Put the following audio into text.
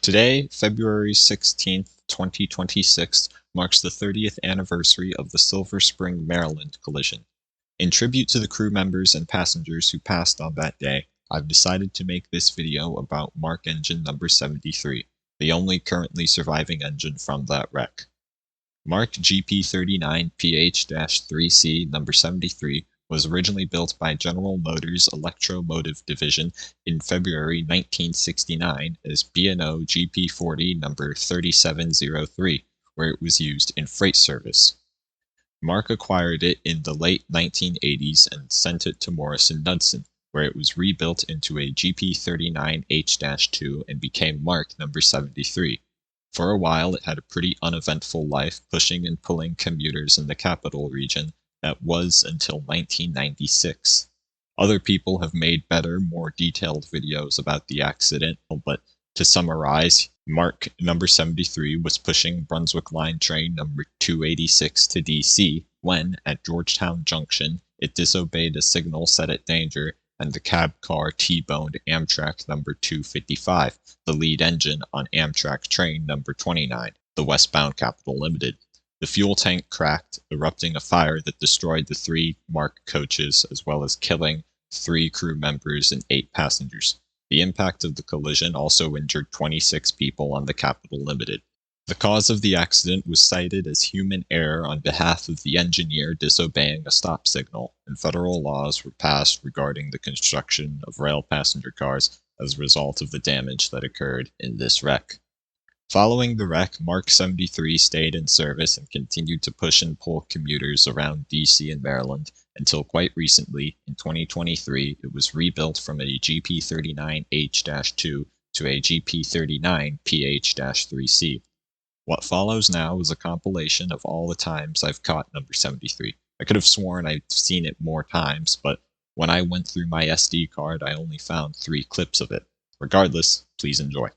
Today, February 16th, 2026, marks the 30th anniversary of the Silver Spring, Maryland collision. In tribute to the crew members and passengers who passed on that day, I've decided to make this video about MARC Engine number 73, the only currently surviving engine from that wreck. MARC GP39PH-3C number 73 was originally built by General Motors Electromotive Division in February 1969 as B&O GP40 number 3703, where it was used in freight service. MARC acquired it in the late 1980s and sent it to Morrison-Knudsen, where it was rebuilt into a GP39H-2 and became MARC number 73. For a while, it had a pretty uneventful life, pushing and pulling commuters in the capital region. That was until 1996. Other people have made better, more detailed videos about the accident, but to summarize, MARC number 73 was pushing Brunswick Line train number 286 to DC when, at Georgetown Junction, it disobeyed a signal set at danger and the cab car T-boned Amtrak number 255, the lead engine on Amtrak train number 29, the westbound Capital Limited. The fuel tank cracked, erupting a fire that destroyed the 3 MARC coaches as well as killing 3 crew members and 8 passengers. The impact of the collision also injured 26 people on the Capital Limited. The cause of the accident was cited as human error on behalf of the engineer disobeying a stop signal, and federal laws were passed regarding the construction of rail passenger cars as a result of the damage that occurred in this wreck. Following the wreck, MARC 73 stayed in service and continued to push and pull commuters around DC and Maryland until quite recently, in 2023, it was rebuilt from a GP39H-2 to a GP39PH-3C. What follows now is a compilation of all the times I've caught number 73. I could have sworn I've seen it more times, but when I went through my SD card, I only found 3 clips of it. Regardless, please enjoy.